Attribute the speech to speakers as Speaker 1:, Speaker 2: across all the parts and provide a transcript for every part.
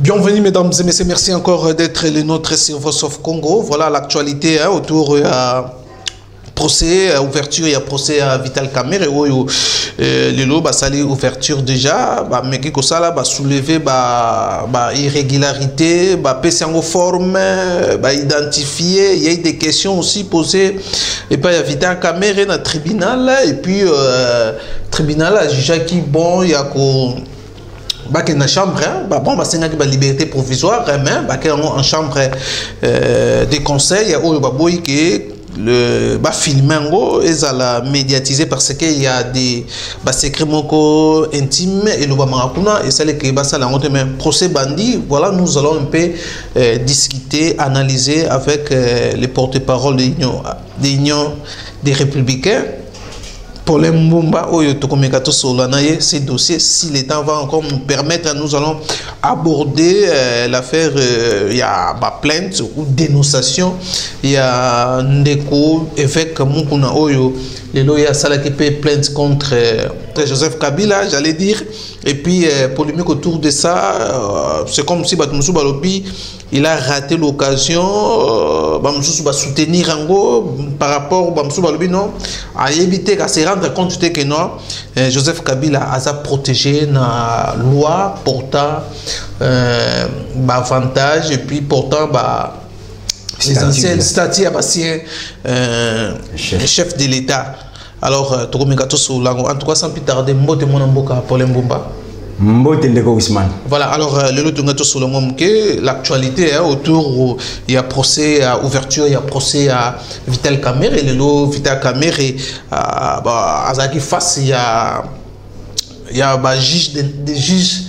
Speaker 1: Bienvenue mesdames et messieurs, merci encore d'être les nôtres sur Voice of Congo. Voilà l'actualité autour procès, ouverture, il y a procès à Vital Kamerhe et le sali ouverture déjà, mais qui ça là, soulever irrégularité, en forme, identifier, il y a des questions aussi posées et puis il y a Vital Kamerhe dans le tribunal et puis tribunal a jugé qui bon, il y a dans la chambre, c'est une liberté provisoire, mais en chambre des conseils, il y a le filmango et la médiatiser parce qu'il y a des secrets intimes et le et ça les que ça la mais procès bandit. Voilà, nous allons un peu discuter, analyser avec les porte-parole de l'Union des Républicains. Pour les Mbumba, ces dossiers, si l'État va encore nous permettre, nous allons aborder l'affaire, il y a plainte ou dénonciation, il y a Ndeko, évêque Mukuna Oyo, les loyers qui paient plainte contre Joseph Kabila, j'allais dire, et puis polémique autour de ça, c'est comme si Batumsou Balobi, il a raté l'occasion, va soutenir Ango par rapport à Bamsou Balobi, non, à éviter qu'à se rendre compte que non, Joseph Kabila a protégé la loi portant avantage et puis portant les anciens statuts anciens chefs de l'État. Alors, en tout cas, sans plus tarder, Mbote Monamboka pour les Mbumba. Voilà, alors le lot sur le moment que l'actualité autour où il y a procès à ouverture, il y a procès à Vital Kamerhe et le lot Vital Kamerhe à Zaki face il y a juge des juges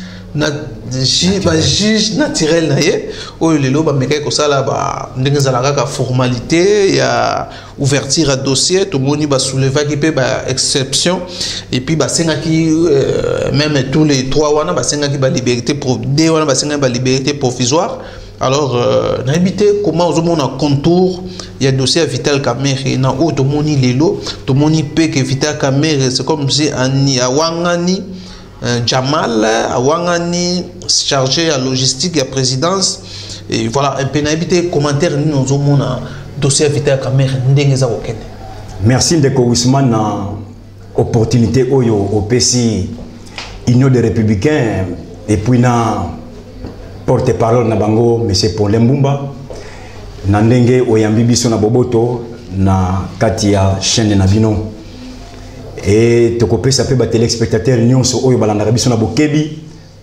Speaker 1: juge naturel naie où le lot mais quelque ça là formalité il y a ouverture à dossier tout le monde va soulever qui peut exception et puis même tous les trois wana liberté pour deux wana liberté provisoire. Alors na habité comment on a contour il y a dossier à Vital Kamerhe na où tout le monde lelo tout le monde peut que Vital Kamerhe c'est comme si a wangani Jamal Awangani chargé à logistique et à présidence et voilà un peu n'habité commentaire nous avons un dossier Vital Kamerhe ndengeza okende.
Speaker 2: Merci de Ousmane na opportunité oyo au PC Union des Républicains et puis na porte-parole na bango monsieur Paul Mbumba na ndenge oyambi biso na boboto na kati ya chaîne na bino. Et tu peux saper les téléspectateurs nyonso oyo balanda biso na bokebi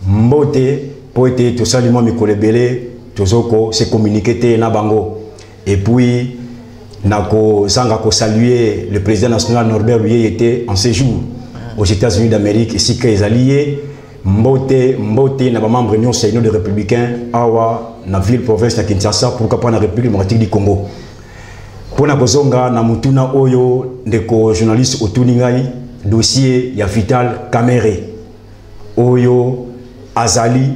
Speaker 2: mbote poete to salimo mikolo belé tozoko se communiquer na bango et puis nako sanga ko saluer le président national Norbert Lui était en séjour aux États-Unis d'Amérique ici que les alliés mbote na ba membre nyonso Union des Républicains awa na ville province de Kinshasa pourquoi pas na République démocratique du Congo. Pour na kozonga na mutuna oyo ndeko journaliste otuningai dossier ya Vital Kamerhe oyo azali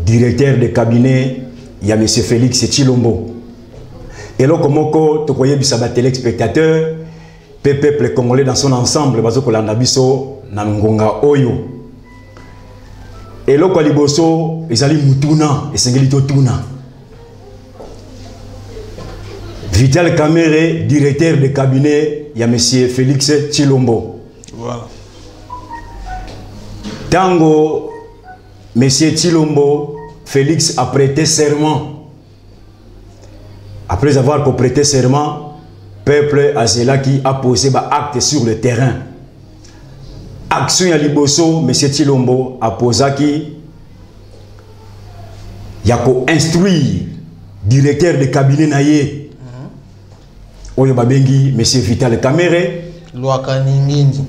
Speaker 2: directeur de cabinet ya monsieur Félix Tshilombo et là komoko to koyebisa ba téléspectateurs peuple congolais dans son ensemble bazo kolanda biso na ngonga oyo et là ko liboso ezali mutuna esengeli to tuna Vital Kamerhe, directeur de cabinet, il y a M. Félix Tshilombo. Voilà. Tango, M. Tshilombo, Félix a prêté serment. Après avoir prêté serment, peuple Azelaki a posé des actes sur le terrain. Action à Liboso, M. Tshilombo a posé qui il y a instruire directeur de cabinet naïe. Oyo babengi monsieur Vital Kamerhe
Speaker 1: Lwakaningini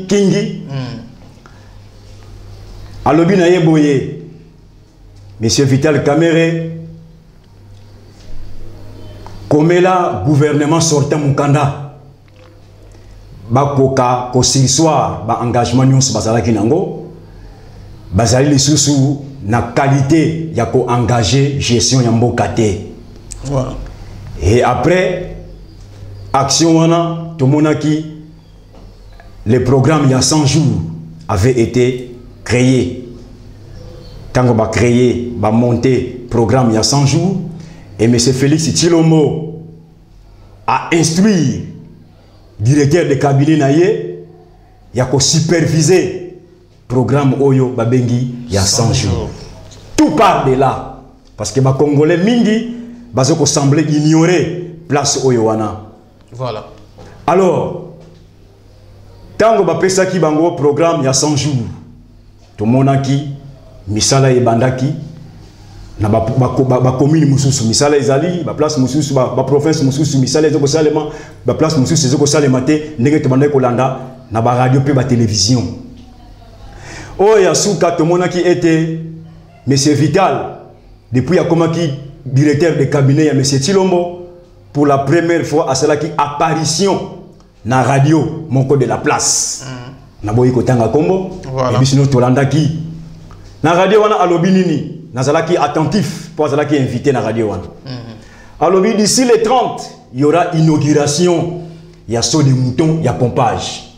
Speaker 2: Kingi alobi na yeboye monsieur Vital Kamerhe komela gouvernement sortant mukanda bakoka ko soir ba engagement nyonso bazalaki nango bazali lisusu na qualité ya ko engager gestion ya mboka te. Voilà. Et après, action wana, tout le monde qui le programme il y a 100 jours avait été créé. Tango va créer, va monter programme il y a 100 jours. Et M. Félix Tshilombo a instruit directeur de cabinet naïe, il a supervisé programme Oyo Babengi il y a 100 jours. Tout part de là. Parce que les Congolais mingi, ils semblent ignorer place Oyoana.
Speaker 1: Voilà.
Speaker 2: Alors, tango ba pesa ki bango programme il y a 100 jours. Tout le monde qui misala e bandaki na ba commune mususu misala ezali ba place mususu ba province mususu misala ezoko salema ba place mususu ezoko salema te ndenge to bandai kolanda na ba radio pe ba télévision. Oh ya suka to mona qui était monsieur Vital depuis ya koma ki directeur de cabinet ya monsieur Tshilombo pour la première fois à cela qui apparition na radio moko de la place. Na boyi kotanga kombo et puis sinon tolanda ki na radio wana alobi nini nazalaki attentif pour azalaki invité na radio wana. Alobi d'ici les 30 il y aura inauguration il y a saut de mouton il y a pompage.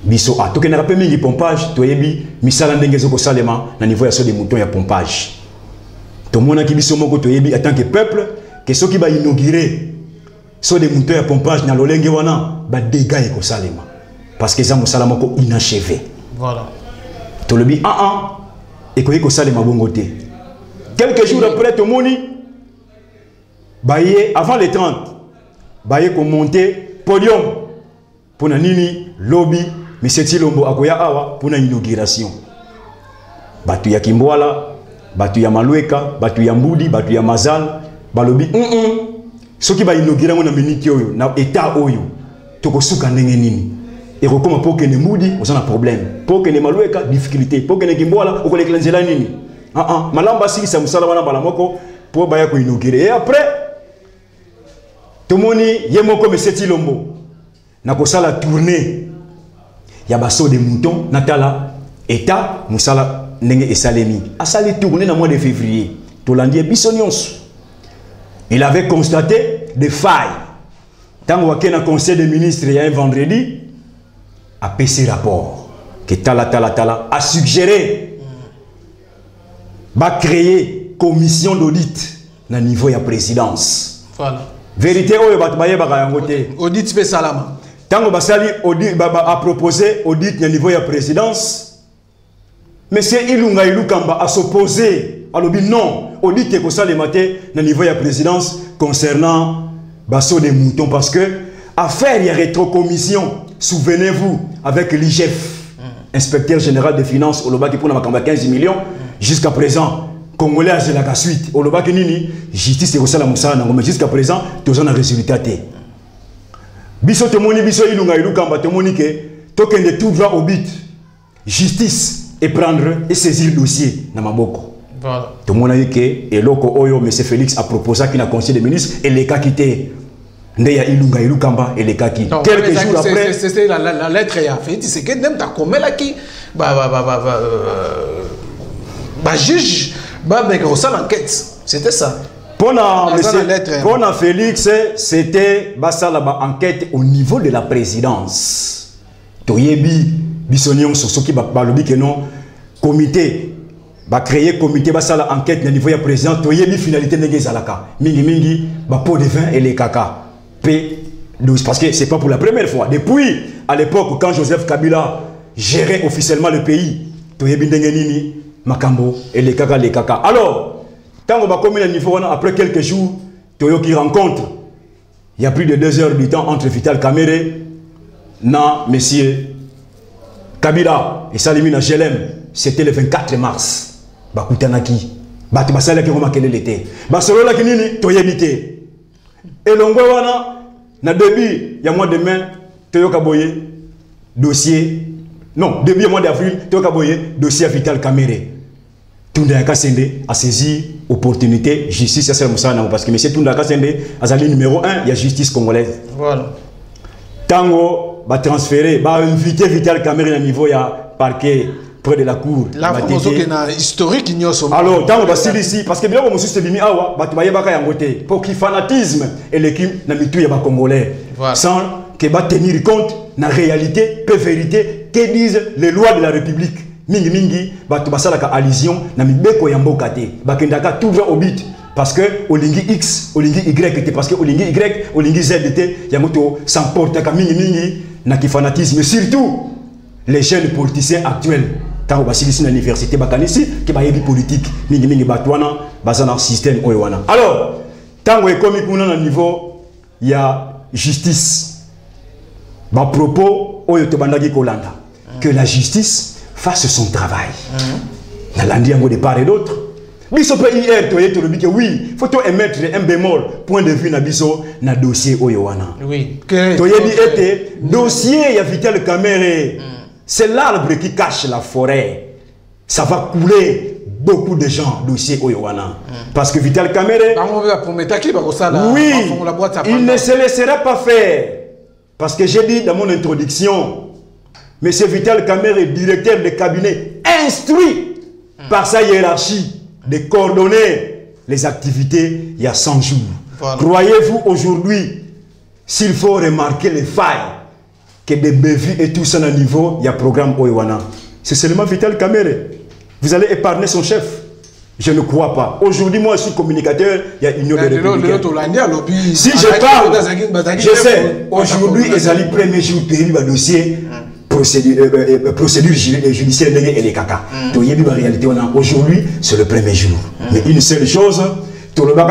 Speaker 2: Biso a toke na rappel mingi pompage toyebi misala ndenge zoko salema na niveau ya saut de mouton il y a pompage. To mona ki biso moko toyebi en tant que peuple que ceux qui va inaugurer saut de mouton il y a pompage na lolenge wana ba dégâts eko salema parce que ça musala moko inachevé.
Speaker 1: Voilà.
Speaker 2: To lebi et ko salema bongo te. Quelques jours après to moni baye avant les 30 baye ko monter podium pour na nini lobby monsieur Tshilombo akoya awa pour na inauguration. Batu ya Kimbwala, batu ya Malweka, batu ya Mbudi, batu ya Mazal, balobi soki ba inaugurer na minute oyo na état oyo toko suka ndenge nini. Et comme pour que ne Mbudi, on a un problème. Pour que ne Malweka, difficulté. Pour que ne Kimbwala, on connaît que les nini. Malamba si ça musala wana balamoko pour baya ko inaugurer. Et après tout moni yemoko monsieur Tshilombo na ko sala tournée ya baso de mouton natala état musala ndenge esalemi asali tournée na mois de février tolandi biso nyonso. Il avait constaté des failles tango wakena conseil des ministres il y a un vendredi a PC rapport que tala a suggéré va créer commission d'audit na niveau ya présidence. Voilà. Vérité oyo batbaye bakayangote.
Speaker 1: Audit fait salama.
Speaker 2: Tango basali audit a proposé audit na niveau ya présidence. Monsieur Ilunga Ilukamba a s'opposé à l'objet non audit que ça les maté na niveau ya présidence concernant basso des moutons parce que affaire y a rétro-commission. Souvenez-vous avec l'IGF, inspecteur général des finances, au Loba qui pour 15 millions, jusqu'à présent, Congolais a la suite, au Loba qui nini, justice et au la moussa, mais jusqu'à présent, tous en a résultat. Biso temoni, biso ilunga ilukamba, temoni que, token de tout droit au but, justice et prendre et saisir le dossier, na maboko. Voilà. Tout le monde a dit que, et loko oyo, M. Félix a proposé qu'il a conseil des ministres, et les cas quittés. Ndeya Ilunga Ilukamba et les Kaki. Quelques jours après.
Speaker 1: C'est la lettre et a fait. C'est que même ta comme là qui. Juge. Mais grosse enquête. C'était ça.
Speaker 2: Pour Félix, c'était la enquête au niveau de la présidence. Toyebi, Bissonion, Sosoki, Balobi, que non. Comité. Va créer comité basala enquête au niveau de la présidence. Toyebi, finalité de Zalaka. Mingi, pot de vin et les caca. Parce que c'est pas pour la première fois. Depuis à l'époque quand Joseph Kabila gérait officiellement le pays, Makambo et les caca. Alors, quand on va communiquer à niveau après quelques jours, Toyo qui rencontre, il y a plus de 2 heures du temps entre Vital Kamerhe, na monsieur Kabila et Salimina Jelem, c'était le 24 mars. Bakutanaki, Batibasala qui remarquait l'été. Basolola qui nini, Toyebité. Et l'on voit na début, il y a mois de mai, Toyo Kaboye, dossier, non, début mois d'avril, Toyo Kaboye, dossier Vital Kamerhe. Tunda Kasende a saisi opportunité, justice, c'est parce que M. Tunda Kasende, Azali numéro 1, il y a justice congolaise. Voilà. Tango va transférer, va inviter Vital Kamerhe à niveau, il y a parquet près de la cour.
Speaker 1: Là, il y a un historique.
Speaker 2: Alors, dans le ici, parce que bien, on se dit, pour qu'il fanatisme et l'équipe n'a mis tout les Congolais. Sans que va tenir compte de la réalité, peu vérité, que disent les lois de la République. mingi bato basalaka allusion na mibeko ya mboka te bakendaka tout droit au but parce que olingi X olingi Y te parce que olingi Y olingi Z te yango to s'emportaka mingi na ki fanatisme surtout les jeunes politiciens actuels quand on va ici à l'université bakanisi qui ba yebi politique mingi batwana bazana système oyo wana alors tango ekomi kuna na niveau ya justice ba propos oyo to bandaki kolanda que la justice fasse son travail na landi yango de part et d'autre biso pe hier to yeto lobi que oui faut to émettre un bémol point de vue na biso na dossier oyo wana
Speaker 1: oui
Speaker 2: to yebi été dossier ya Vital Kamerhe. C'est l'arbre qui cache la forêt. Ça va couler beaucoup de gens dossier Oyowana. Parce que Vital Kamerhe, oui, il ne se laissera pas faire. Parce que j'ai dit dans mon introduction, M. Vital Kamerhe, directeur de cabinet, instruit par sa hiérarchie de coordonner les activités il y a 100 jours. Voilà. Croyez-vous aujourd'hui, s'il faut remarquer les failles, que des bévues et tout ça à niveau, il y a un programme Oyowana. C'est seulement Vital Kamerhe. Vous allez épargner son chef. Je ne crois pas. Aujourd'hui, moi, je suis communicateur, il y a Union des Républicains. Si je parle, je sais, aujourd'hui, ils allaient premier jour périr le dossier, procédure judiciaire et les caca. En réalité, aujourd'hui, c'est le premier jour. Mais une seule chose, tout le monde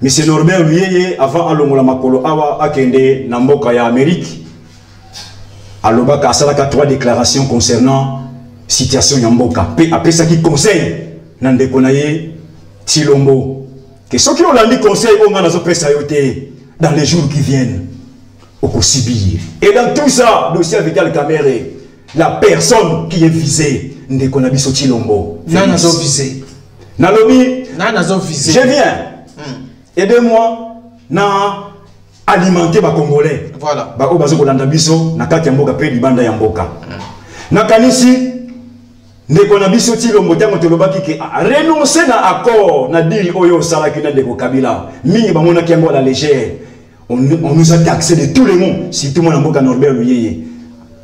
Speaker 2: Monsieur Norbert Luyeye, avant Alongola Makolo Awa Akende Namboka ya Amérique, Alobaka Asalaka 3 déclarations concernant situation Yamboka. Après ça qui conseille Nandekonaye Tilombo. Que ceux qui ont dit conseil on a dans les jours qui viennent au subir. Et dans tout ça, dossier Vital Kamerhe, la personne qui est visée, Ndekonabiso Tilombo.
Speaker 1: Nanazo visé.
Speaker 2: Nalobi,
Speaker 1: Nanazo visé.
Speaker 2: Je viens. Aidez-moi à alimenter les Congolais.
Speaker 1: Voilà.
Speaker 2: Ba obazo kolanda biso na kati ya mboka pe libanda ya mboka. Na kanisi ndeko na biso Tilombo tango tolobaki ke renoncer na accord na deal oyo salaki na ndeko Kabila. Mingi ba mona kiambo la légère. On nous a taxé de tous les mots, surtout mon mboka Norbert Luyeye.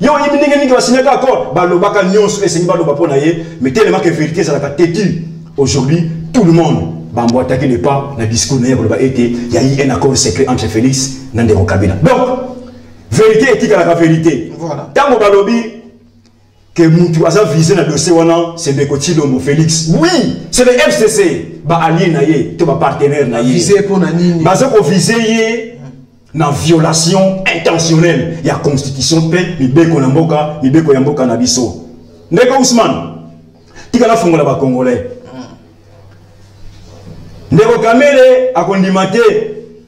Speaker 2: Yo yimi ndenge niki ba signé accord, ba lobaka nyonso esengi ba loba pona ye, mais tellement que vérité ça la têtu. Aujourd'hui, tout le monde Bambo attaqué le pas, le discours il y a eu un accord secret entre Félix et Ndeko Kabila. Donc, vérité éthique à la vérité.
Speaker 1: Voilà.
Speaker 2: Tant que lobby que Moutou a visé dans le dossier, c'est Ndeko Tilombo Félix. Oui, c'est le FCC. Ba allié naïe, tu vas partenaire naïe.
Speaker 1: Visé pour Nanini.
Speaker 2: Parce qu'on visé na violation intentionnelle. Il y a constitution paix, Mibeko Namboka, Mibeko Yamboka Nabiso. Ndeko Ousmane, tu as fongola ba Congolais. Ndeko Kamerhe a condimate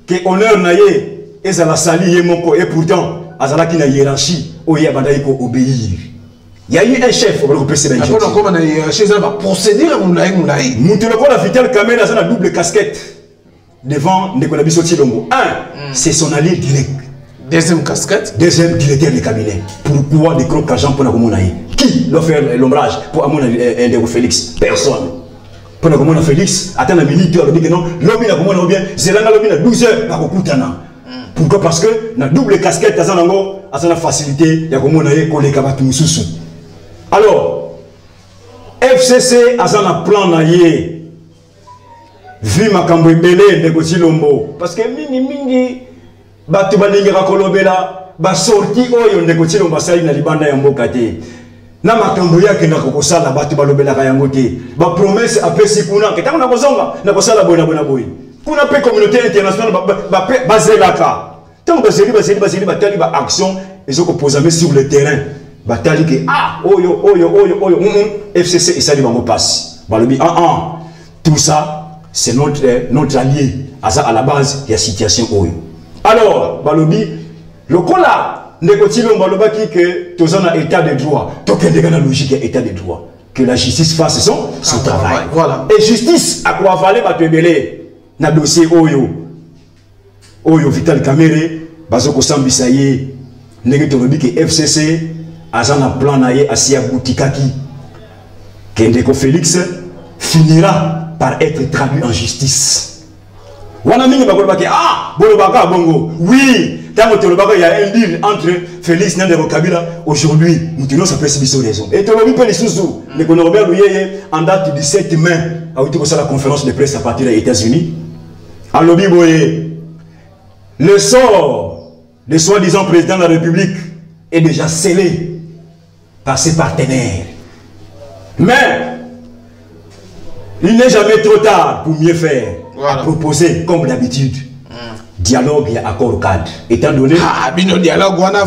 Speaker 2: que honneur naye et ça la sali yemoko et pourtant azala qui na hiérarchie o ya badaiko obéir. Il y a eu un chef au groupe PC Benjamin.
Speaker 1: Après comment na hiérarchie ça va procéder à moulaï.
Speaker 2: Muteloko la Vital Kamerhe a une double casquette devant Ndeko Nabiso Tilombo. Un, c'est son allié direct.
Speaker 1: Deuxième casquette.
Speaker 2: Deuxième directeur de cabinet. Pourquoi des crocs agents pour la communaie? Qui l'a fait l'ombrage pour Amon Ndeko Félix? Personne. Pendant que mon Félix, attends la minute, on dit que non, l'homme a comment bien, c'est là l'homme a 12 heures par Koutana. Pourquoi? Parce que la double casquette à Zanango, à sa facilité, il y a comment on a collé Kabatou Soussou. Alors, FCC a un plan naïe, vu ma cambo belé, négocier l'ombo. Parce que mingi, batu balingi rakolobela, ba sorti oyo négocier l'ombo, ça y na libanda yambokate. Na makambo yake na kokosala batu balobela kayango te ba promesse apesi kuna ke tango na kozonga na kosala bona boy kuna pe communauté internationale ba bazelaka tango bazeli batali ba action ezoko poser sur le terrain batali ke oyo FCC esali bango passe balobi tout ça c'est notre allié à la base de la situation oyo alors balobi lokola Ndeko Tilombo lobaki que tous en état de droit, donc il y a une logique état de droit, que la justice fasse son travail. Voilà. Et justice à quoi valait ba tebele na dossier Oyo Vital Kamerhe bazoko sambisa ye ndenge tolobi que FCC azana plan na ye asia boutikaki que Ndeko Félix finira par être traduit en justice. wana mingi bakolobaki ah bolobaka bongo oui tant que il y a un deal entre Félix Nandero Kabila aujourd'hui nous tenons sa précipitation raison et tu l'as vu les sous mais qu'on Robert Louyeye en date du 7 mai a été la conférence de presse à partir des États-Unis à lobby boye le sort des soi-disant président de la République est déjà scellé par ses partenaires mais il n'est jamais trop tard pour mieux faire. Voilà. Proposer comme d'habitude. Dialogue et accord cadre. Étant donné.
Speaker 1: Ah, bino dialogue, voilà.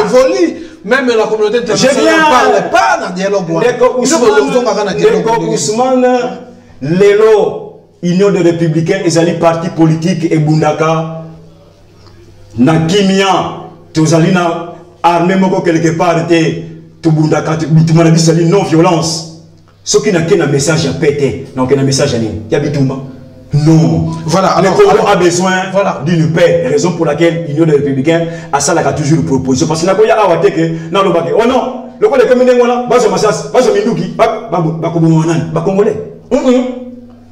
Speaker 1: Évolue. Même la communauté internationale ne parle pas dans dialogue.
Speaker 2: Ousmane, Lelo, Union des Républicains, les partis politiques et Bundaka, na Kimia, Tozalina, armée moko quelque part, tout Bundaka, tout non violence. Ce qui n'a qu'un message à péter, donc un message à lui. Non.
Speaker 1: Voilà.
Speaker 2: Alors, le Congo a besoin d'une paix. Raison pour laquelle l'Union des Républicains a ça a toujours proposé. Parce que la Koya a été que non le baquet. Oh non. Le Congo est comme une voilà. Bazo Massas, Bazo Minduki, Congolais.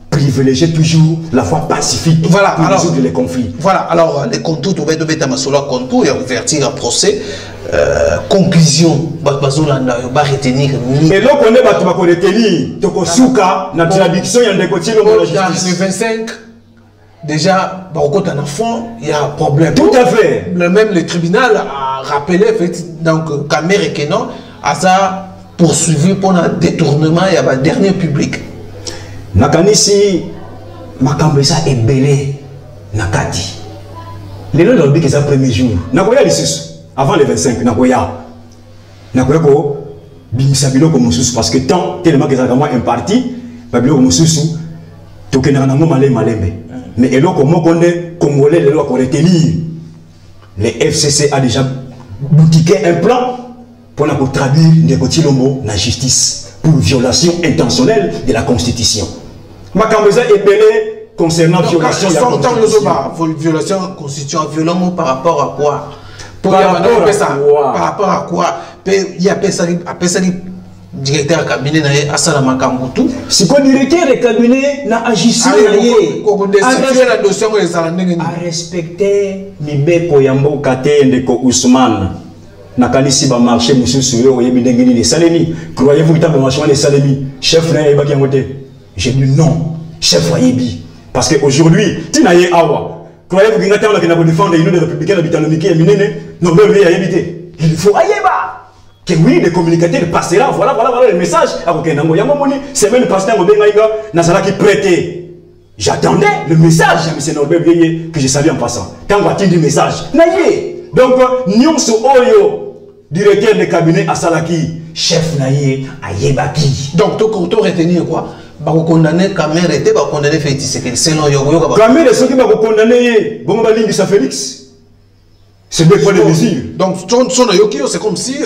Speaker 2: Privilégier toujours la voie pacifique pour résoudre les conflits.
Speaker 1: Voilà. Alors les contours de Beta Massola contour et ouverture à procès. Conclusion, retenir.
Speaker 2: Et là, on est battu pour retenir. Tokosuka, la juridiction, il y a des côtés
Speaker 1: le 25, déjà, il y a un problème.
Speaker 2: Tout à fait.
Speaker 1: Même le tribunal a rappelé, donc, Kamer et Kenon, a ça poursuivi pour un détournement, il y a un dernier public.
Speaker 2: Nakanisi, Makambesa est belé, Nakati. Les gens ont dit que c'est le premier jour. Nakoya les avant les 25, Nakoya ko bimisa biloko mosusu parce que tant tellement que ça vraiment un parti, ba biloko mosusu tokena na ngo malembe. Mais eloko moko ne congolais les lois qu'on retenir. Les FCC a déjà boutiqué un plan pour traduire Ndeko Tshilombo na justice pour violation intentionnelle de la constitution. Makambeza est belé concernant violation de la constitution.
Speaker 1: Violation constitutionnelle, violent par rapport à quoi?
Speaker 2: Par
Speaker 1: rapport à quoi? Il y a personne directeur de cabinet à Salamakambutu.
Speaker 2: Si le directeur de cabinet n'a agissé à respecter Mibeko Yambo Kate Ndeko Ousmane. Nakanisi ba marché monsieur Souyo et Bidengini les Salemi. Croyez-vous que le marché des Salemi, chef n'a pas gagné? J'ai dit non, chef Wayebi. Parce qu'aujourd'hui, Tinaye Awa. Croyez-vous que Ngata on a défendre l'Union des Républicains d'Habitat et Minene, non, mais il habité. Il faut Ayeba. Que oui, les communicateurs passent là, voilà le message. C'est même le pasteur Obengaïga, Nazara qui prêtait. J'attendais le message à M. Norbert Veillé que je savais en passant. Quand on a dit le message, Naye. Donc, Nyon So Oyo, directeur de cabinet à Salaki, chef Naye, Ayebaki.
Speaker 1: Donc, tu peux retenir quoi? Bako condamné Kamer était ba condamné Félix selon Yogo
Speaker 2: Kamer est ce qui va condamner bon balingi sa Félix. C'est deux points de mesure.
Speaker 1: Donc son Yoki c'est comme si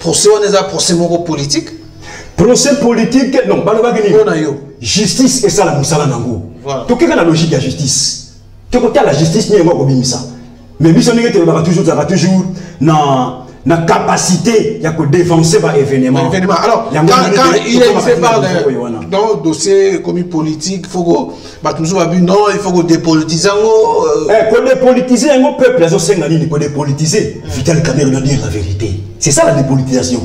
Speaker 1: procès on est un procès politique.
Speaker 2: Procès politique non baloba gini. Justice et ça la musala nango. To keka la logique de la justice. To côté la justice ni ngo bimisa. Mais biso ndenge te ba toujours na capacité de défoncer par événement.
Speaker 1: Alors, quand il est par dans dossier comme politique, il faut que non, il faut que dépolitiser.
Speaker 2: Pour dépolitiser un peuple, il faut dépolitiser. Vital Kamerhe dire la vérité. C'est ça la dépolitisation.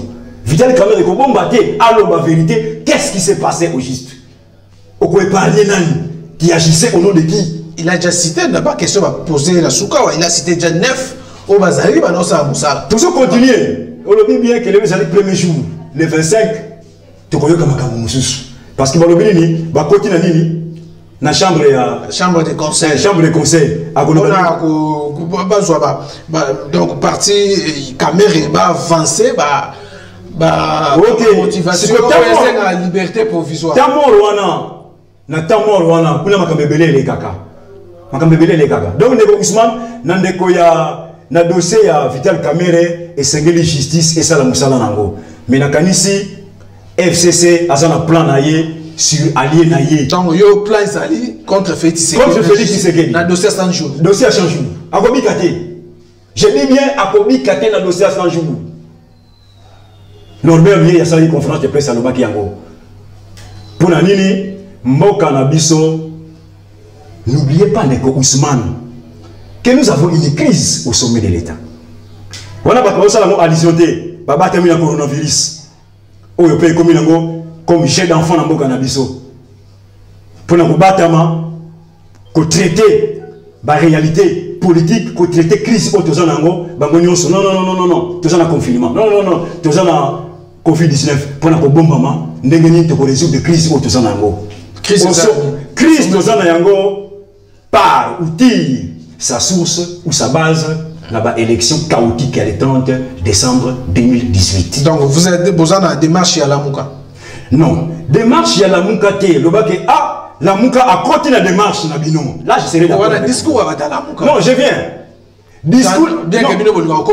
Speaker 2: Vital Kamerhe combattait alors la vérité. Qu'est-ce qui s'est passé au juste? Au quoi épargner qui agissait au nom de qui?
Speaker 1: Il a déjà cité, n'a pas question à poser la souka, il a cité déjà 9. Au Bazali, bah non, ça a
Speaker 2: tout ça continue. On le dit bien que les premiers jours, les 25, tu connais comme un parce que le va continuer la chambre
Speaker 1: de conseil.
Speaker 2: Chambre de conseil.
Speaker 1: Donc, parti, Kamer va avancer, motivation, la liberté provisoire.
Speaker 2: Donc, Ousmane, Nandeko ya na dossier ya Vital Kamerhe et Sengeli justice et ça la musala nango. Mais nakanisi FCC azana plan naie sur allié naie.
Speaker 1: Donc yo plan Zali contre Félix
Speaker 2: Tshisekedi.
Speaker 1: Na dossier 100 jours.
Speaker 2: Dossier à 100 jours. Akobi Kate. Je dis bien Akobi Kate na dossier à 100 jours. Norbert Vieux a sali conférence de presse à Lobaki yango. Pour na nini mboka na biso n'oubliez pas, Neko Ousmane, que nous avons une crise au sommet de l'État. On a pas ça la allusion de baba termine le coronavirus. Oh, il peut comme chef d'enfant dans le cannabiso. Pour nous battre, pour traiter la réalité politique, pour traiter la crise au Tozan Nango, non, Tozan a confinement. Non, Tozan a Covid-19. Pour nous bomber, nous devons résoudre la crise au Tozan Nango. Crise Tozan Nango part ou tire sa source ou sa base dans l'élection chaotique le 30 décembre 2018.
Speaker 1: Donc vous êtes besoin de démarche à la Mouka? Non,
Speaker 2: démarche à la Mouka, la Mouka a continué la démarche. Là, je serai d'accord.
Speaker 1: Voilà, discours à la Mouka.
Speaker 2: Non, je viens. Discours.
Speaker 1: Bien que nous avons
Speaker 2: non.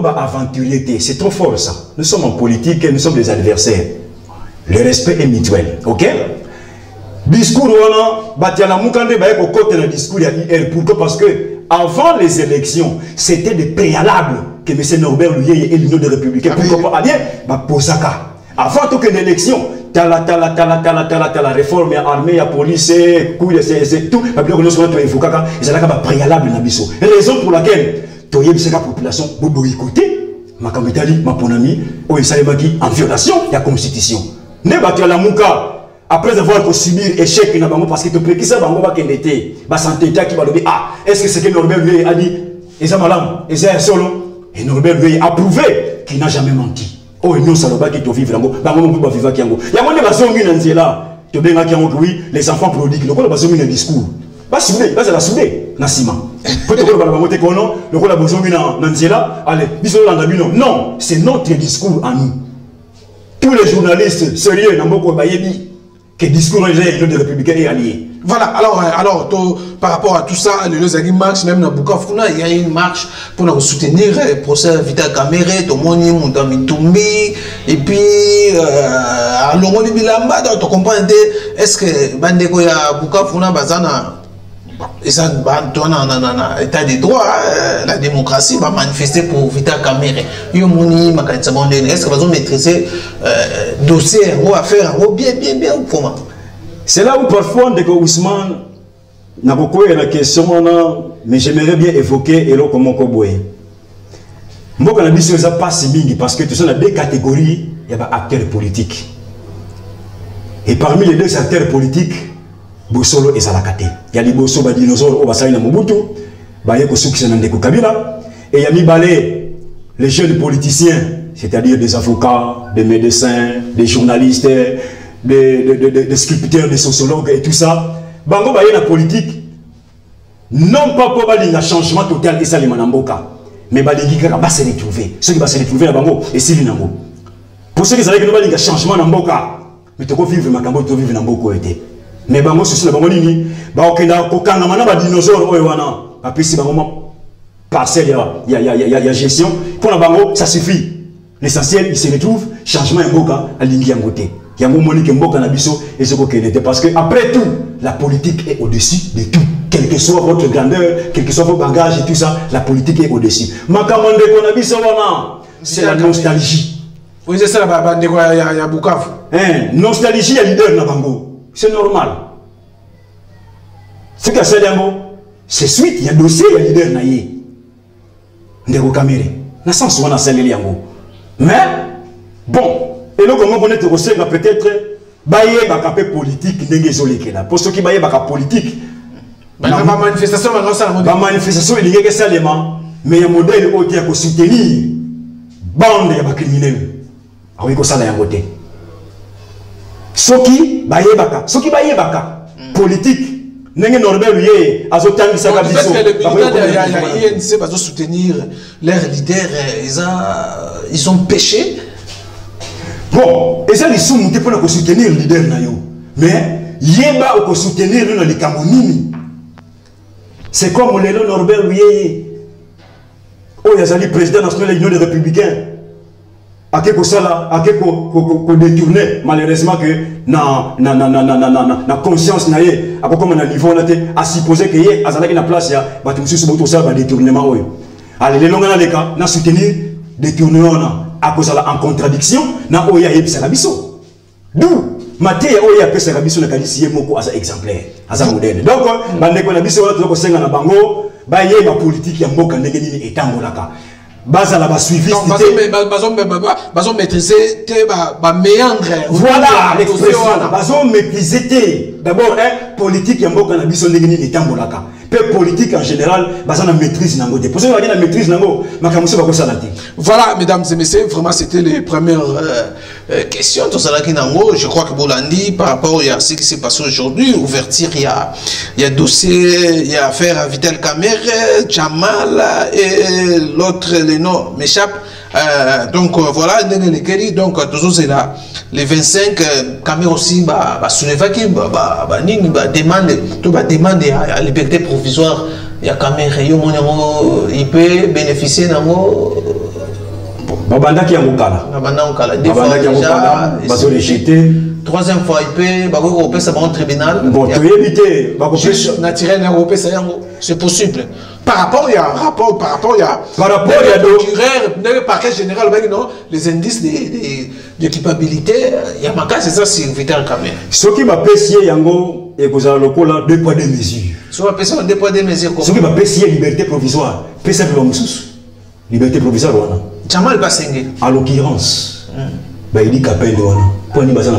Speaker 2: Aventurier, c'est trop fort ça. Nous sommes en politique et nous sommes des adversaires. Le respect est mutuel, ok? Discours la Moukande au côté du discours IR. Pourquoi? Parce que avant les élections, c'était des préalables que M. Norbert Louyé et l'Union des Républicains pourquoi pas aller posaka. Avant toute une élection, la réforme à l'armée, à la police, tout, ils ont préalable na biso. Raison pour laquelle la population peut boycotter ma ponami, en violation de la constitution. Ne battu à la Mouka. Après avoir subi échec, parce que tu peux ça, est-ce que c'est que Norbert Louyé a dit, et ça malam, et ça solo, et Norbert Louyé a prouvé qu'il n'a jamais menti. Oh, non, ça ne va pas vivre, oui, les enfants prodigues, le discours. Non, c'est notre discours à nous. Tous les journalistes sérieux, que le discours des républicains est allié.
Speaker 1: Voilà, alors par rapport à tout ça, le marche, même dans Bukavu, il y a une marche pour nous soutenir le procès Vital Kamerhe, Tomoni, Moutami Toumbi, et puis, à l'Omoni Bilamba, tu comprends, est-ce que Bandeko ya Bukavu, Bazana, et ça, dans l'état de droit, la démocratie va manifester pour Vital Kamerhe. Est-ce que vous allez maîtriser le dossier, affaire, bien ou comment?
Speaker 2: C'est là où parfois, Ndeko Ousmane, n'a beaucoup la question, mais j'aimerais bien évoquer Elo Komokoboye. Moi, quand on a dit que ça passe parce que tu sais, il y a deux catégories, il y a des acteurs politiques. Et parmi les deux acteurs politiques, Bosolo et Salakate. Il y a les Bosolo, les dinosaures, Obasaïna Mobutu, Baye Kosuki Ndeko Kabila, et il y a Mibalé, les jeunes politiciens, c'est-à-dire des avocats, des médecins, des journalistes, des sculpteurs, des sociologues et tout ça. Bango Baye la politique, non pas pour un changement total et ça les manamboka, mais Balingi va se retrouver. Ceux qui vont se retrouver à Bango et Sili Nango. Pour ceux qui savent que nous avons un changement Namboka, mais tu peux vivre Makambo, tu peux vivre Namboka. Mais Bango, c'est le Bango Nini, Bango Kokanga, Mana, dinosaure, Oewana, après si Bango parcelle, il y a gestion. Pour la Bango, ça suffit. L'essentiel, il se retrouve, changement Mboka à Lingi Angote. Il y a un moment que Mboka Nabiso et ce qu'il était. Parce que après tout, la politique est au-dessus de tout. Quelle que soit votre grandeur, quel que soit vos bagages et tout ça, la politique est au-dessus. Makamande Konabiso, c'est la nostalgie.
Speaker 1: Oui, c'est ça la bande de ya Bukavu.
Speaker 2: Nostalgie, il y a leader Nabango. C'est normal. Ce qu'il y a c'est c'est suite, il y a dossier, il y a leader Naye. Ndeko Kamerhe. N'a sens on a scellé yango. Mais bon, et donc comment on est peut-être bailler bakapé politique ndenge zolekela. Pour ceux qui bailler baka politique,
Speaker 1: la manifestation
Speaker 2: il y a que ça mais il y a un modèle qui a soutenir bande de criminels. Ah oui, ça là côté. Ceux qui bailler baka politique. N'engé Norbert Louyé, Azotangi Sakabiso.
Speaker 1: Peut-être que le INC va soutenir leurs leaders, ils ont péché.
Speaker 2: Bon, et ça, ils sont montés pour soutenir le leader. Mais, il y a pour soutenir le Camonini. C'est comme le Norbert Louyé. Oh, il y a le président national de l'Union des Républicains. À quelque chose là, à quelque chose détourné, malheureusement que na conscience na ye, à comme na niveau là à supposer que ye azalaki na place ya batu mususu boto ça ba détournement oyo. Allez les longa na leka na soutenir détournement na à cause là en contradiction na oya yebisa na biso. D'où Mateya oya pesa kabiso na kalisi yemoko asa exemplaire, asa modèle. Donc bandeko na biso wana tokosenga na bango ba ye ba politique ya mboka ndenge nini etangolaka. Baza la ba suivi
Speaker 1: bazo maîtriser ba méandre.
Speaker 2: Voilà l'expression. Bazo maîtriser d'abord politique ya mboka na biso ndenge nini etangolaka. Peu politique en général, baza na maîtrise nango te. Pour ça na maîtrise nango makamuso ba ko salati.
Speaker 1: Voilà mesdames et messieurs, vraiment c'était les premières questions tout ça là qui nango. Je crois que Bolandi par rapport à ce qui s'est passé aujourd'hui, ouverture il y a dossier, il y a affaire à Vital Kamerhe, Jamal et l'autre les noms m'échappent. Donc voilà, donc toujours c'est là. Les 25 Kamerhe aussi soulever qui demande à liberté provisoire. Il y a Kamerhe, il peut bénéficier d'un mot.
Speaker 2: Babanda qui a mokala.
Speaker 1: Deux fois déjà. Troisième fois, il peut ça va en tribunal.
Speaker 2: Bon, tu éviter.
Speaker 1: Naturel européen, c'est possible. Par rapport, il y a un rapport, par rapport, il y a le parquet général, les indices de culpabilité, il y a ma cas, c'est ça, c'est Vital Kamerhe.
Speaker 2: Ce qui m'a payé, Yango, et vous avez le coup là, 2 poids 2 mesures.
Speaker 1: Ce qui m'a payé 2 poids 2 mesures.
Speaker 2: Ce qui m'a payé, liberté provisoire. Payé liberté provisoire, voilà.
Speaker 1: Jamal Basengé.
Speaker 2: En l'occurrence, il dit qu'appelle pour une base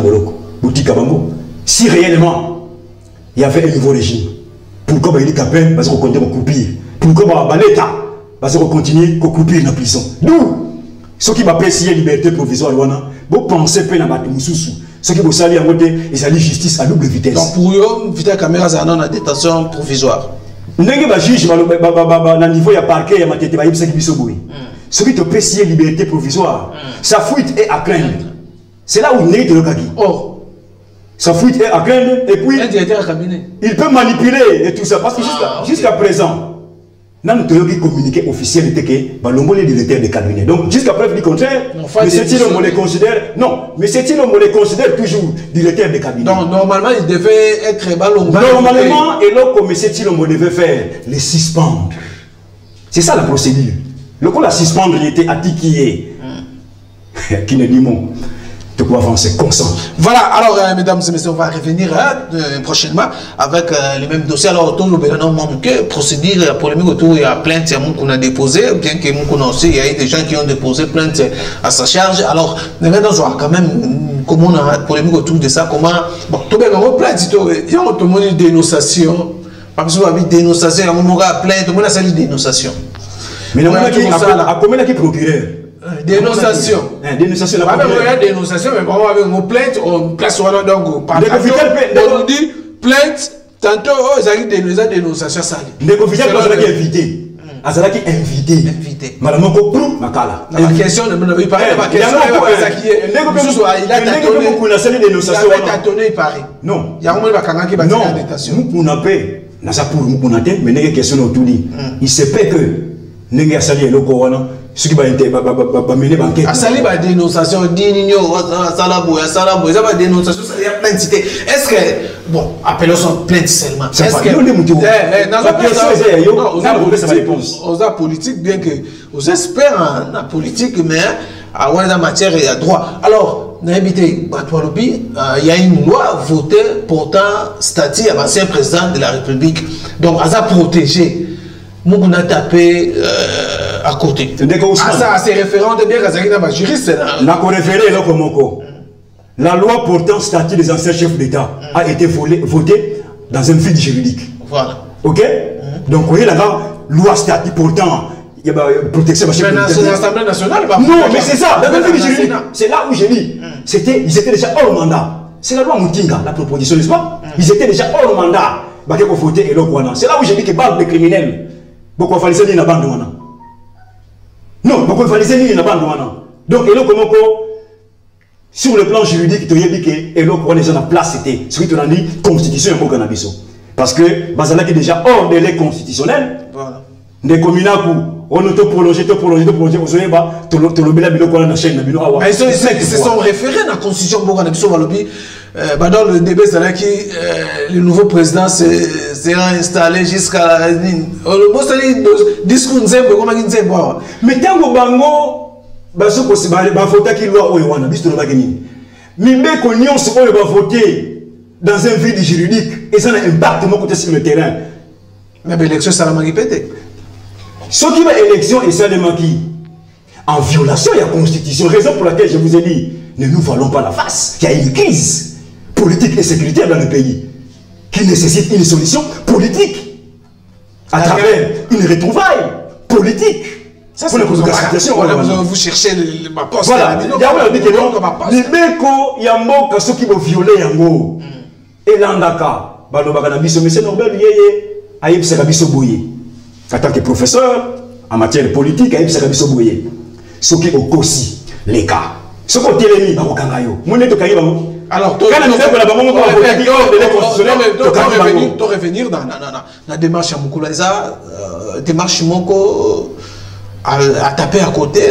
Speaker 2: boutique à Bango. Si réellement il y avait un nouveau régime, pourquoi il dit qu'appelle parce qu'on continue à couper? Pourquoi l'État parce qu'on continue à couper dans la prison? D'où ce qui m'a apprécié liberté provisoire, vous pensez que ce qui vous salue en mode ils allaient justice à double vitesse.
Speaker 1: Donc pour eux, Vital Kamerhe a une détention provisoire.
Speaker 2: N'est-ce pas juge dans niveau il parquet, il y a ma tête, il y a ce qui te apprécie liberté provisoire, sa fuite est à craindre. C'est là où il n'est de l'Okagi. Oh. Sa fuite est à craindre et puis il peut manipuler et tout ça. Parce que jusqu'à présent, nous avons communiqué officiel que l'homme est directeur de cabinet. Donc jusqu'à preuve du contraire, mais c'est-il on les considère non, mais c'est-il on les considère toujours directeur de cabinet.
Speaker 1: Donc normalement il devait être
Speaker 2: normalement et là comme c'est-il on devait faire les suspendre. C'est ça la procédure. Le coup la suspendre il était attiqué qui ne dit mot. De quoi avancer consent. Voilà, alors mesdames et messieurs, on va revenir prochainement avec les mêmes dossiers. Alors, autour de procédure, la polémique autour, il y a plainte qu'on a déposé, bien que nous aussi, il y a eu des gens qui ont déposé plainte à sa charge. Alors, nous allons quand même comment on a polémique autour de ça, comment. Bon, tout bien, on plainte, il y a une dénonciation. Parce que une dénonciation, il y a une plainte, tout le monde a sali dénonciation. Mais nous avons combien de procureurs?
Speaker 1: Dénonciation.
Speaker 2: Dénonciation.
Speaker 1: Dénonciation, mais bon, avec nos plaintes, on place voilà donc par on nous dit plainte, tantôt ils arrivent des dénonciations sales.
Speaker 2: Les officiels sont invités. Azala qui invité. Madame Moko, Makala.
Speaker 1: La question ne me pas la question. Il a tâtonné, il paraît.
Speaker 2: Non.
Speaker 1: Il y a un moment qui va
Speaker 2: non. Moukounapé, n'a pour Moukounate, mais n'est question autour dit. Il se peut que n'est pas sali le corona. Ce qui va mener banquet.
Speaker 1: Asali ba dénonciation d'inigno salabo ça va dénonciation ça y a plein de cités. Est-ce que bon appelons ça plainte seulement. Est-ce que aux politique bien que aux experts en la politique mais à la matière et à droit. Alors n'habitez Batoualobi, il y a une loi votée portant statut à l'ancien président de la République. Donc à ça protéger. Nous on a tapé à côté. Ça, c'est référent de bien que juriste.
Speaker 2: La loi portant statut des anciens chefs d'État a été votée dans un vide juridique.
Speaker 1: Voilà.
Speaker 2: Ok? Donc, vous voyez là-bas, loi statut portant protection de
Speaker 1: l'Assemblée nationale.
Speaker 2: Non, mais c'est ça, dans un vide juridique. C'est là où j'ai dit. Ils étaient déjà hors mandat. C'est la loi Moutinga, la proposition, n'est-ce pas? Ils étaient déjà hors mandat. C'est là où j'ai dit que bande de criminels. Beaucoup de Falisés n'a pas de bande. Non, beaucoup de Falisés n'a pas de bande. Donc, sur le plan juridique, il y a dit que les gens en place, c'était ce que tu as dit, constitution et Mokanabiso. Parce que Bazala qui est déjà hors délai constitutionnel, des communes on a prolongé, vous savez,
Speaker 1: ils se sont référés à la constitution Mokanabiso, dans le débat, c'est le nouveau président sera installé jusqu'à le discours mais tant que bango baso possible ba fota ki loi oyo wana biso ba kenini
Speaker 2: Mimbe Cognon, ce qu'on va voter dans un vide juridique, et ça a un impact mon côté sur le terrain.
Speaker 1: Mais l'élection, ça l'a répété.
Speaker 2: Ce qui va élection et ça le qui en violation de la Constitution, raison pour laquelle je vous ai dit, ne nous voilons pas la face. Il y a une crise politique et sécuritaire dans le pays qui nécessite une solution politique à travers une retrouvaille politique.
Speaker 1: Ça, c'est vous cherchez ma poste.
Speaker 2: Voilà, il y a un dit que non, il y a un mot qui va violer un mot. Et l'andaka, mais c'est normal, il y a en tant que professeur en matière politique, il y a ce qui est aussi les cas. Ce qui est télémi, alors, tu revenir dans
Speaker 1: la démarche à Moukoulaza, démarche Moko à taper à côté,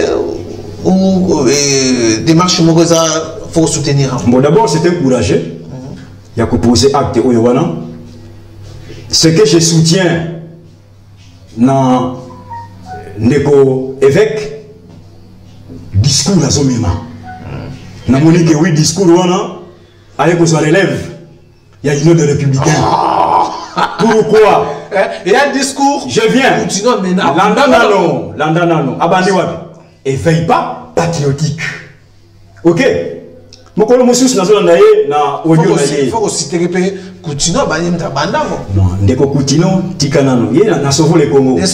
Speaker 1: ou démarche Mokoza, il faut soutenir.
Speaker 2: Bon, d'abord, c'est encouragé. Il y a que poser acte au Yowana. Ce que je soutiens dans Neko évêque, discours à Zomima. Dans mon que oui, discours avec qu'on relève, il y a une autre républicain. Pourquoi?
Speaker 1: Il y a un discours.
Speaker 2: Je viens. Landanano. Abandewabi. Et veille pas patriotique. Ok? Il
Speaker 1: faut aussi te répéter. Coutinho,
Speaker 2: Ndeko Coutinho, Tikanano. Il a sauvé le Congo. Je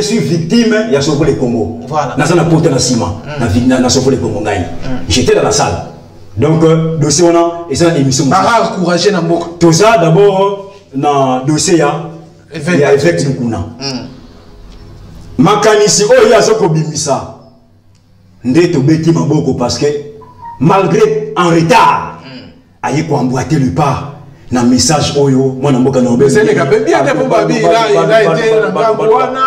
Speaker 2: suis victime, il a sauvé le Congo. Voilà. N'a porté la ciment. N'a sauvé le Congo. J'étais dans la salle. Donc, dossier on a et ça émission.
Speaker 1: Para encourager na mboka.
Speaker 2: Tout ça d'abord dans dossier il y a effet Mukuna. Makanisi o ya soko bimisa. Ndeto beti maboko parce que malgré en retard aye ko emboîter le pas na message oyo mwana mboka na obé.
Speaker 1: C'est le gars bien de Bombabi il a été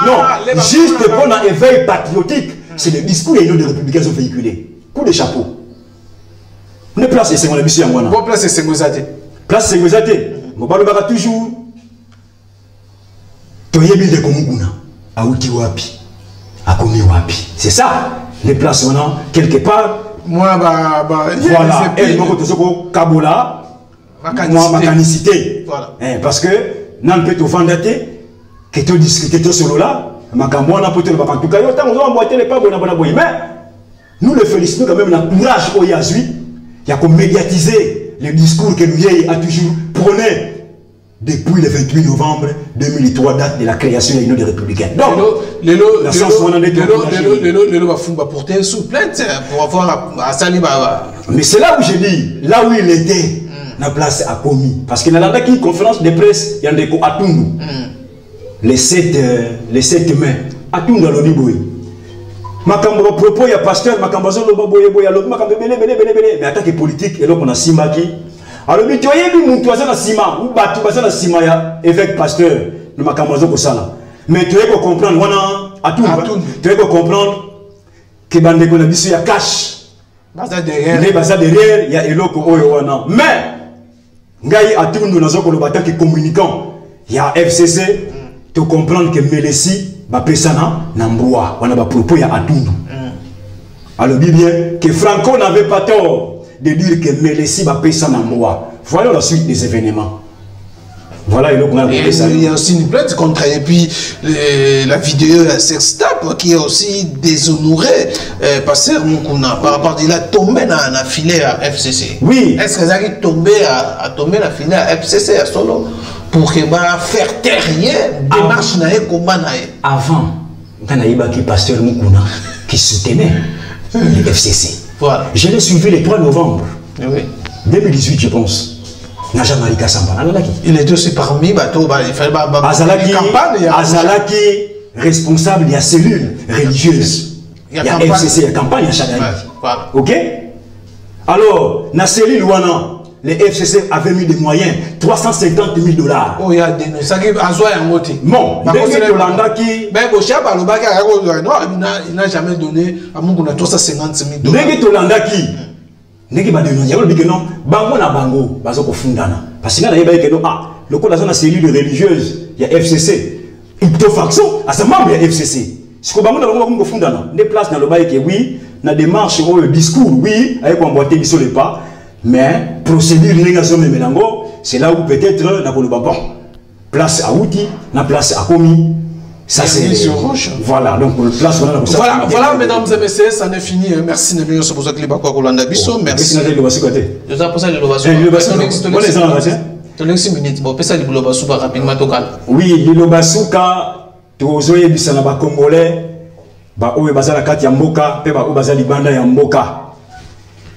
Speaker 2: non, juste pour un éveil patriotique, c'est le discours et de républicains ont véhiculé. Coup de chapeau. Ne place c'est mon émission moi.
Speaker 1: Bon place c'est ngozate.
Speaker 2: Place c'est ngozate. Mo balobaka toujours toyebi de komukuna auti wapi akomi wapi. C'est ça les places maintenant quelque part
Speaker 1: moi
Speaker 2: voilà et moko tozoko kabola makanicité voilà parce que nan peut to vendate que to discuter to solo là makambo na poto ba en tout cas yo tant on emboîter les pas bona boy mais nous le félicitons quand même na courage au yazui. Il y a comme médiatiser le discours que Louis a toujours prôné depuis le 28 novembre 2003, date de la création de l'Union des Républicains. Donc,
Speaker 1: le va porter sous plainte pour avoir à Saliba.
Speaker 2: Mais c'est là où je dis, là où il était, la place a commis. Parce que dans la conférence de presse, il y a des Atundu. Les 7 mai, Atundu à l'Oniboui. Makambo propos ya pasteur makambazo lo boye boye lo makambe bele mais attaque politique et là on a Simbaki alors bi toyebi muntu azana sima ou batu bazana sima ya évêque pasteur le makambazo ko sala mais tu veux comprendre wana atundu tu veux comprendre que bande ko na biso ya cash baza derrière il y a eloko oyo wana mais ngai atundu nazoko lo bataki communicant il y a FCC tu comprendre que Melesi Bapesana Namboua, on a des propos à Atundu. Alors, dit bien que Franco n'avait pas tort de dire que Melesi Bapesana Namboua. Voilà la suite des événements. Voilà, il
Speaker 1: y a aussi une plainte contre et puis la vidéo Sextap qui est aussi déshonorée Pasteur Mukuna par rapport il a tombé dans la filet à FCC.
Speaker 2: Oui.
Speaker 1: Est-ce que ça a tombé à tomber la filet à FCC à solo pour que faire taire démarche nae combat nae.
Speaker 2: Avant, quand il y a eu Pasteur Mukuna qui soutenait le FCC. Voilà. Je l'ai suivi le 3 novembre 2018 je pense. Il
Speaker 1: était aussi parmi
Speaker 2: Azalaki responsable de la cellule religieuse. Il y a FCC, il y a campagne à Chagrin. Ok? Alors, dans la cellule Wana, les FCC avaient mis des moyens, 350 000 $.
Speaker 1: Oh, il y a des noms. Ça qui a besoin d'un mot.
Speaker 2: Bon,
Speaker 1: il n'a jamais donné à mon 350 000
Speaker 2: $. Negi ba dénoncer yalo bikeno bango na bango bazoko fundana parce que na yeba keno le code dans la cellule religieuse il y a FCC ipto faction à sa membre il y a FCC ce que bango na bango ko fundana des places dans le bail que oui na démarche ou le discours oui avec emboîter biso les pas mais procédure négation memenango c'est là où peut-être na koloba bon place à outil na place à commis ça c'est voilà donc place
Speaker 1: voilà mesdames et messieurs ça n'est fini merci de nous pour ça que les bakwa kolanda biso merci
Speaker 2: le basu côté
Speaker 1: je ça pour ça le basu minutes bon pesa le basu rapidement tocal
Speaker 2: oui le basu ka tozoye bisana ba congolais ba oyo bazala kati ya mboka pe ba oyo bazali banda ya mboka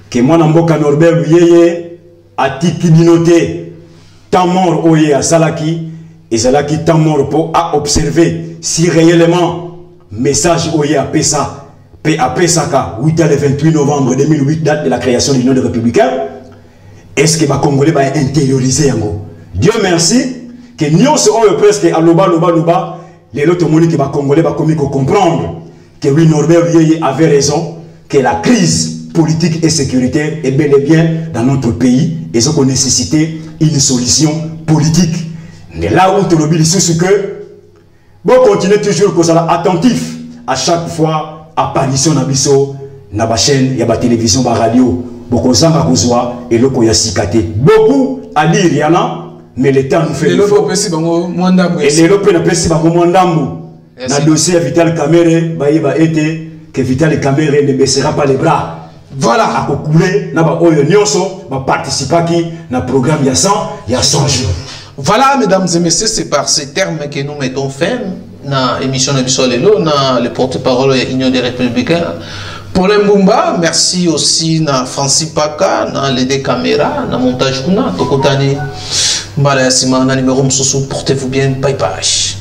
Speaker 2: ke mwana mboka Norbert Yeye atiki binote tant mort oye a salaki et salaki tant mort pour à observer si réellement message oye a pesa pe a pesaka 8 le 28 novembre 2008 date de la création de l'Union des Républicains est-ce que ba congolais ba intérioriser yango Dieu merci que nyonso oyo presque aloba loba les autres moniques ba congolais ba komi ko comprendre que oui Norbert Yeye avait raison que la crise politique et sécuritaire est bel et bien dans notre pays et ça qu'on nécessité une solution politique. Mais là où tu le dis c'est que bon continuer toujours comme ça attentif à chaque fois apparition na biso na ba chaîne ya ba télévision ba radio beaucoup ça va kozwa et loko ya sikate beaucoup à dire yana mais le temps nous fait
Speaker 1: le loko pesi bango mwandambo
Speaker 2: et le loko na pesi bango mwandambo na dossier Vital Kamerhe ba yeba été que Vital Kamerhe ne baissera pas les bras. Voilà, à couler, n'a pas oyo nyonso, va participer qui na programme il y a 100 jours.
Speaker 1: Voilà, mesdames et messieurs, c'est par ces termes que nous mettons fin na émission de Bissolelo, na le porte-parole de l'Union des Républicains. Pour le Mbumba, merci aussi na Francis Paka, na les caméras, na montage kuna, tokotani, mbala yasima, na numéro msoso, portez-vous bien, bye bye.